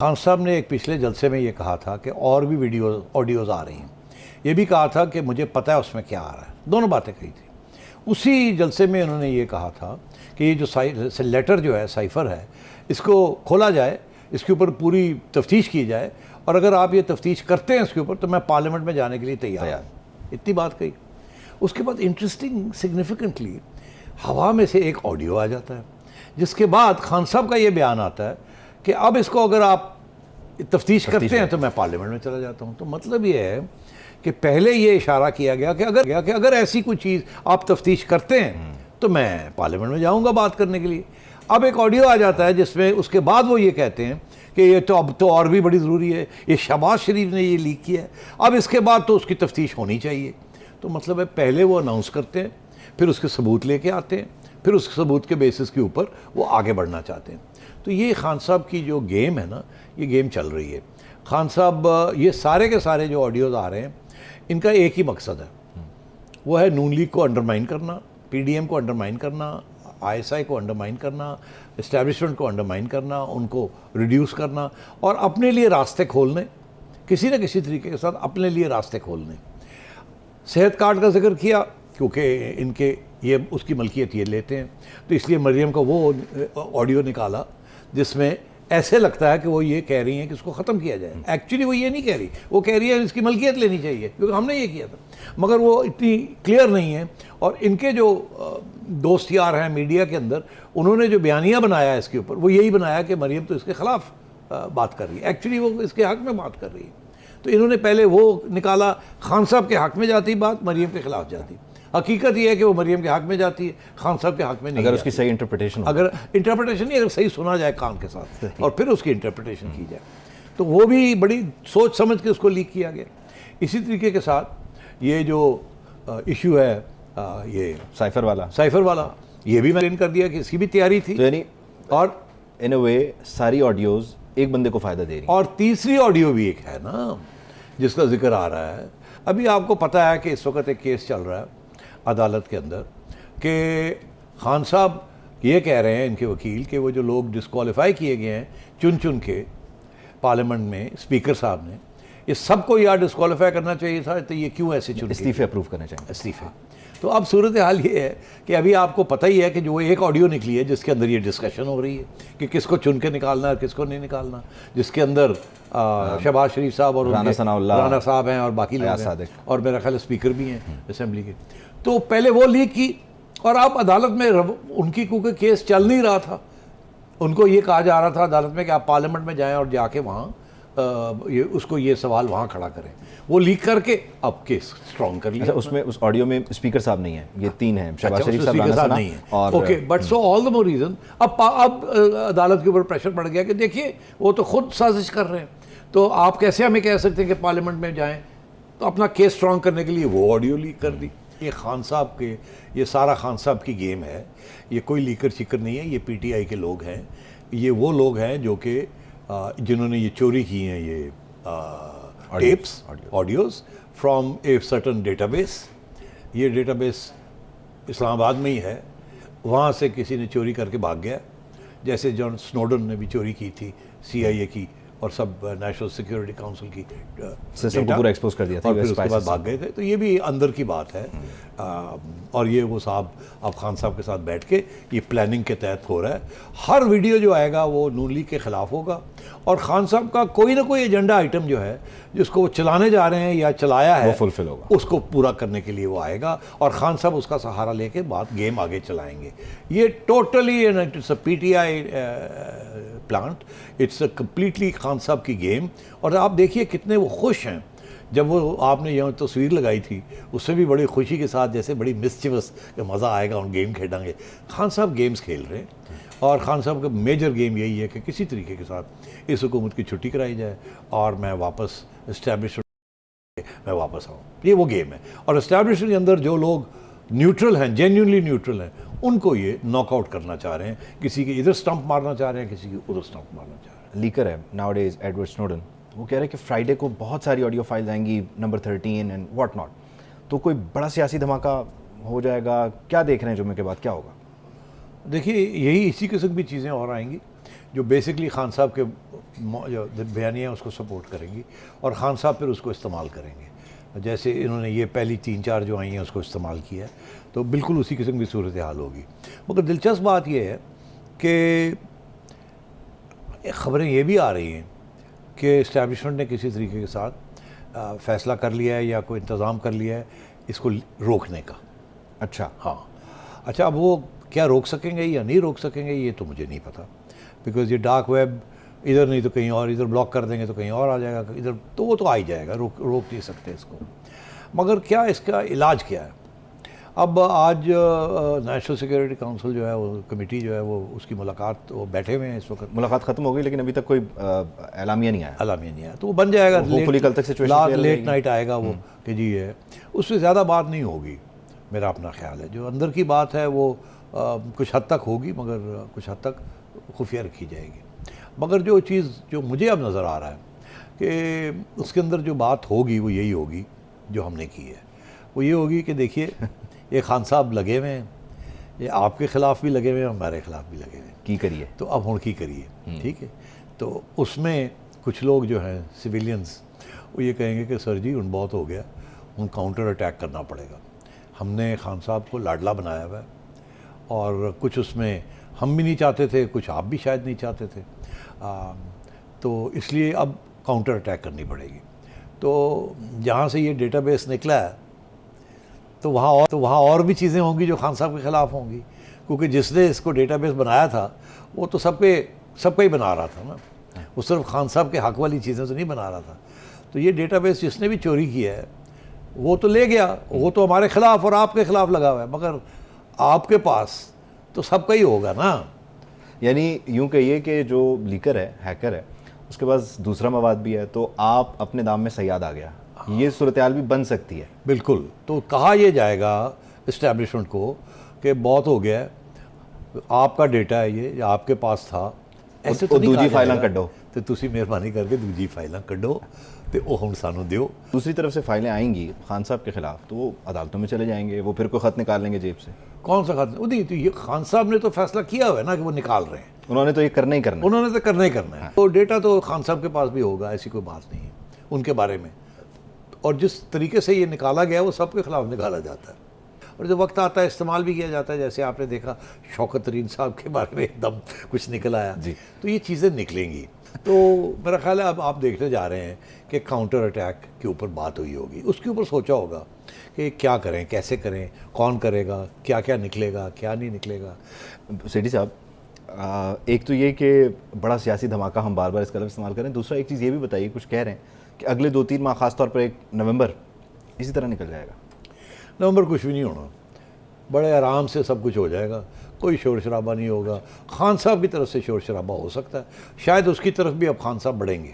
خان صاحب نے ایک پچھلے جلسے میں یہ کہا تھا کہ اور بھی آڈیوز آ رہی ہیں. یہ بھی کہا تھا کہ مجھے پتہ ہے اس میں کیا آ رہا ہے. دونوں باتیں کہی تھی. اسی جلسے میں انہوں نے یہ کہا تھا کہ یہ جو لیٹر جو ہے سائفر ہے اس کو کھولا جائے, اس کے اوپر پوری تفتیش کی جائے, اور اگر آپ یہ تفتیش کرتے ہیں اس کے اوپر تو میں پارلیمنٹ میں جانے کے لیے تیار ہوں. اتنی بات کہی. اس کے بعد انٹرسٹنگ سگنیفیکنٹلی ہوا میں سے ایک آڈیو آ جاتا ہے جس کے بعد خان صاحب کا یہ بیان آتا ہے کہ اب اس کو اگر آپ تفتیش کرتے ہیں تو میں پارلیمنٹ میں چلا جاتا ہوں. تو مطلب یہ ہے کہ پہلے یہ اشارہ کیا گیا کہ اگر ایسی کوئی چیز آپ تفتیش کرتے ہیں تو میں پارلیمنٹ میں جاؤں گا بات کرنے کے لیے. اب ایک آڈیو آ جاتا ہے جس میں اس کے بعد وہ یہ کہتے ہیں کہ یہ تو اب تو اور بھی بڑی ضروری ہے, یہ شہباز شریف نے یہ لیک کیا ہے, اب اس کے بعد تو اس کی تفتیش ہونی چاہیے. تو مطلب ہے پہلے وہ اناؤنس کرتے ہیں, پھر اس کے ثبوت لے کے آتے ہیں, پھر اس ثبوت کے بیسس کے اوپر وہ آگے بڑھنا چاہتے ہیں. تو یہ خان صاحب کی جو گیم ہے نا, یہ گیم چل رہی ہے. خان صاحب یہ سارے کے سارے جو آڈیوز آ رہے ہیں ان کا ایک ہی مقصد ہے, وہ ہے نون لیگ کو انڈرمائن کرنا, پی ڈی ایم کو انڈرمائن کرنا, آئی ایس آئی کو انڈرمائن کرنا, اسٹیبلشمنٹ کو انڈرمائن کرنا, ان کو ریڈیوس کرنا, اور اپنے لیے راستے کھولنے, کسی نہ کسی طریقے کے ساتھ اپنے لیے راستے کھولنے. صحت کارڈ کا ذکر کیا کیونکہ ان کے یہ اس کی ملکیت یہ لیتے ہیں, تو اس لیے مریم کا وہ آڈیو نکالا جس میں ایسے لگتا ہے کہ وہ یہ کہہ رہی ہیں کہ اس کو ختم کیا جائے. ایکچولی وہ یہ نہیں کہہ رہی, وہ کہہ رہی ہے اس کی ملکیت لینی چاہیے کیونکہ ہم نے یہ کیا تھا, مگر وہ اتنی کلیئر نہیں ہے. اور ان کے جو دوست یار ہیں میڈیا کے اندر, انہوں نے جو بیانیہ بنایا ہے اس کے اوپر, وہ یہی بنایا کہ مریم تو اس کے خلاف بات کر رہی ہے, ایکچولی وہ اس کے حق میں بات کر رہی ہے. تو انہوں نے پہلے وہ نکالا, خان صاحب کے حق میں جاتی بات, مریم کے خلاف جاتی. حقیقت یہ ہے کہ وہ مریم کے حق میں جاتی ہے, خان صاحب کے حق میں نہیں. اگر اس کی صحیح انٹرپریٹیشن اگر انٹرپریٹیشن نہیں, اگر صحیح سنا جائے کان کے ساتھ اور پھر اس کی انٹرپریٹیشن کی جائے, تو وہ بھی بڑی سوچ سمجھ کے اس کو لیک کیا گیا. اسی طریقے کے ساتھ یہ جو ایشو ہے یہ سائفر والا, یہ بھی میں نے کر دیا کہ اس کی بھی تیاری تھی. یعنی اور ان اے وے ساری آڈیوز ایک بندے کو فائدہ دے رہی. اور تیسری آڈیو بھی ایک ہے نا جس کا ذکر آ رہا ہے. ابھی آپ کو پتہ ہے کہ اس وقت ایک کیس چل رہا ہے عدالت کے اندر کہ خان صاحب یہ کہہ رہے ہیں, ان کے وکیل, کہ وہ جو لوگ ڈسکوالیفائی کیے گئے ہیں چن کے پارلیمنٹ میں اسپیکر صاحب نے, یہ سب کو یا ڈسکوالیفائی کرنا چاہیے تھا, تو یہ کیوں ایسے چن استعفے اپروو کرنا چاہیے استعفے. تو اب صورتحال یہ ہے کہ ابھی آپ کو پتہ ہی ہے کہ جو ایک آڈیو نکلی ہے جس کے اندر یہ ڈسکشن ہو رہی ہے کہ کس کو چن کے نکالنا ہے اور کس کو نہیں نکالنا, جس کے اندر شہباز شریف صاحب اور رانا صاحب ہیں اور باقی لوگ ہیں, اور میرا خیال اسپیکر بھی ہیں اسمبلی کے. تو پہلے وہ لیک کی, اور اب عدالت میں ان کی کیونکہ کیس چل نہیں رہا تھا, ان کو یہ کہا جا رہا تھا عدالت میں کہ آپ پارلیمنٹ میں جائیں اور جا کے وہاں اس کو یہ سوال وہاں کھڑا کریں. وہ لیک کر کے اب کیس سٹرانگ کر لیا. اس میں اس آڈیو میں اسپیکر صاحب نہیں ہیں, یہ تین ہیں, شہباز شریف صاحب, رانا صاحب نہیں ہیں. Okay, but so all the more reason اب عدالت کے اوپر پریشر پڑ گیا کہ دیکھیے وہ تو خود سازش کر رہے ہیں, تو آپ کیسے ہمیں کہہ سکتے ہیں کہ پارلیمنٹ میں جائیں. تو اپنا کیس سٹرانگ کرنے کے لیے وہ آڈیو لیک کر دی. یہ خان صاحب کے, یہ سارا خان صاحب کی گیم ہے. یہ کوئی لیکر چکر نہیں ہے, یہ پی ٹی آئی کے لوگ ہیں. یہ وہ لوگ ہیں جو کہ جنہوں نے یہ چوری کی ہیں یہ tapes audios from a certain database. یہ ڈیٹا بیس اسلام آباد میں ہی ہے, وہاں سے کسی نے چوری کر کے بھاگ گیا, جیسے جان سنوڈن نے بھی چوری کی تھی سی آئی اے کی اور سب نیشنل سیکیورٹی کاؤنسل کی سسٹم کو پورا ایکسپوز کر دیا تھا, اور پھر اس کے بعد بھاگ گئے تھے. تو یہ بھی اندر کی بات ہے. اور یہ وہ صاحب اب خان صاحب کے ساتھ بیٹھ کے یہ پلاننگ کے تحت ہو رہا ہے. ہر ویڈیو جو آئے گا وہ نون لیگ کے خلاف ہوگا, اور خان صاحب کا کوئی نہ کوئی ایجنڈا آئٹم جو ہے جس کو وہ چلانے جا رہے ہیں یا چلایا ہے وہ فلفل ہوگا, اس کو پورا کرنے کے لیے وہ آئے گا, اور خان صاحب اس کا سہارا لے کے بات گیم آگے چلائیں گے. یہ totally it's a P T I plant, it's a completely Khan Sahab کی گیم. اور آپ دیکھیے کتنے وہ خوش ہیں. جب وہ آپ نے یہاں تصویر لگائی تھی اس سے بھی بڑی خوشی کے ساتھ, جیسے بڑی مسچیوس کہ مزہ آئے گا, ہم گیم کھیلیں گے. خان صاحب گیمز کھیل رہے ہیں, اور خان صاحب کا میجر گیم یہی ہے کہ کسی طریقے کے ساتھ اس حکومت کی چھٹی کرائی جائے اور میں واپس اسٹیبلشمنٹ میں واپس آؤں. یہ وہ گیم ہے. اور اسٹیبلشمنٹ کے اندر جو لوگ نیوٹرل ہیں, جینیونلی نیوٹرل ہیں, ان کو یہ ناک آؤٹ کرنا چاہ رہے ہیں. کسی کے ادھر سٹمپ مارنا چاہ رہے ہیں, کسی کی ادھر سٹمپ مارنا چاہ رہے ہیں. لیکر ہے ناؤ ڈیز ایڈورڈ سنوڈن, وہ کہہ رہے ہیں کہ فرائیڈے کو بہت ساری آڈیو فائل آئیں گی, نمبر 13 اینڈ واٹ ناٹ. تو کوئی بڑا سیاسی دھماکہ ہو جائے گا, کیا دیکھ رہے ہیں جمعے کے بعد کیا ہوگا؟ دیکھیے یہی اسی قسم کی چیزیں اور آئیں گی. جو بیسکلی خان صاحب کے جو بیانیہ ہیں اس کو سپورٹ کریں گی، اور خان صاحب پھر اس کو استعمال کریں گے، جیسے انہوں نے یہ پہلی 3-4 جو آئی ہیں اس کو استعمال کیا ہے، تو بالکل اسی قسم کی صورتحال ہوگی۔ مگر دلچسپ بات یہ ہے کہ خبریں یہ بھی آ رہی ہیں کہ اسٹیبلشمنٹ نے کسی طریقے کے ساتھ فیصلہ کر لیا ہے یا کوئی انتظام کر لیا ہے اس کو روکنے کا۔ اچھا، ہاں، اچھا، اب وہ کیا روک سکیں گے یا نہیں روک سکیں گے یہ تو مجھے نہیں پتہ، بیکاز یہ ڈارک ویب ادھر نہیں تو کہیں اور، ادھر بلاک کر دیں گے تو کہیں اور آ جائے گا، ادھر تو وہ تو آ ہی جائے گا، روک نہیں سکتے اس کو۔ مگر کیا اس کا علاج کیا ہے؟ اب آج نیشنل سیکیورٹی کونسل جو ہے وہ کمیٹی جو ہے وہ اس کی ملاقات، وہ بیٹھے ہوئے ہیں اس وقت، ملاقات ختم ہو گئی لیکن ابھی تک کوئی اعلامیہ نہیں آیا، اعلامیہ نہیں آیا، تو وہ بن جائے گا، ہوپفلی کل تک سچویشن لیٹ نائٹ آئے گا وہ کہ جی ہے، اس سے زیادہ بات نہیں ہوگی، میرا اپنا خیال ہے۔ جو اندر کی بات ہے وہ کچھ حد تک ہوگی، مگر کچھ حد تک خفیہ رکھی جائے گی۔ مگر جو چیز جو مجھے اب نظر آ رہا ہے کہ اس کے اندر جو بات ہوگی وہ یہی ہوگی جو ہم نے کی ہے، وہ یہ ہوگی کہ دیکھیے یہ خان صاحب لگے ہوئے ہیں، یہ آپ کے خلاف بھی لگے ہوئے ہیں، ہمارے خلاف بھی لگے ہوئے ہیں، کی کریے تو اب ہن کی کریے، ٹھیک ہے۔ تو اس میں کچھ لوگ جو ہیں سویلینز وہ یہ کہیں گے کہ سر جی ان بہت ہو گیا، ان کاؤنٹر اٹیک کرنا پڑے گا، ہم نے خان صاحب کو لاڈلا بنایا ہوا ہے، اور کچھ اس میں ہم بھی نہیں چاہتے تھے، کچھ آپ بھی شاید نہیں چاہتے تھے، تو اس لیے اب کاؤنٹر اٹیک کرنی پڑے گی۔ تو جہاں سے یہ ڈیٹا بیس نکلا ہے تو وہاں اور بھی چیزیں ہوں گی جو خان صاحب کے خلاف ہوں گی، کیونکہ جس نے اس کو ڈیٹا بیس بنایا تھا وہ تو سب کا ہی بنا رہا تھا نا، وہ صرف خان صاحب کے حق والی چیزیں تو نہیں بنا رہا تھا۔ تو یہ ڈیٹا بیس جس نے بھی چوری کیا ہے وہ تو لے گیا، وہ تو ہمارے خلاف اور آپ کے خلاف لگا ہوا ہے، مگر آپ کے پاس تو سب کا ہی ہوگا نا۔ یعنی یوں کہیے کہ جو لیکر ہے، ہیکر ہے، اس کے پاس دوسرا مواد بھی ہے، تو آپ اپنے دام میں صیاد آ گیا، یہ صورتحال بھی بن سکتی ہے۔ بالکل، تو کہا یہ جائے گا اسٹیبلشمنٹ کو کہ بہت ہو گیا ہے، آپ کا ڈیٹا ہے یہ، یا آپ کے پاس تھا، ایسے تو نہیں دوجی کہا فائلاں جائے گا، کڈو، تو تسی مہربانی کر کے دوجی فائلاں کڈو تے وہ ہن سانو دیو۔ دوسری طرف سے فائلیں آئیں گی خان صاحب کے خلاف تو وہ عدالتوں میں چلے جائیں گے، وہ پھر کوئی خط نکال لیں گے جیب سے۔ کون سا خط؟ نہیں، تو یہ خان صاحب نے تو فیصلہ کیا ہوا ہے نا کہ وہ نکال رہے ہیں، انہوں نے تو یہ کرنا ہی کرنا ہے۔ انہوں نے تو کرنا ہی کرنا ہے، تو ڈیٹا تو خان صاحب کے پاس بھی ہوگا، ایسی کوئی بات نہیں ہے ان کے بارے میں، اور جس طریقے سے یہ نکالا گیا وہ سب کے خلاف نکالا جاتا ہے، اور جب وقت آتا ہے استعمال بھی کیا جاتا ہے، جیسے آپ نے دیکھا شوکت ترین صاحب کے بارے میں ایک دم کچھ نکل آیا، جی، تو یہ چیزیں نکلیں گی۔ تو میرا خیال ہے اب آپ دیکھنے جا رہے ہیں کہ کاؤنٹر اٹیک کے اوپر بات ہوئی ہوگی، اس کے اوپر سوچا ہوگا کہ کیا کریں، کیسے کریں، کون کرے گا، کیا کیا نکلے گا، کیا نہیں نکلے گا۔ سیٹھی صاحب، ایک تو یہ کہ بڑا سیاسی دھماکہ ہم بار بار اس کا لفظ استعمال کریں، دوسرا ایک چیز یہ بھی بتائیے، کچھ کہہ رہے ہیں کہ اگلے 2-3 ماہ خاص طور پر 1 نومبر اسی طرح نکل جائے گا؟ نومبر کچھ بھی نہیں ہونا، بڑے آرام سے سب کچھ ہو جائے گا، کوئی شور شرابہ نہیں ہوگا۔ خان صاحب کی طرف سے شور شرابہ ہو سکتا ہے، شاید اس کی طرف بھی اب خان صاحب بڑھیں گے،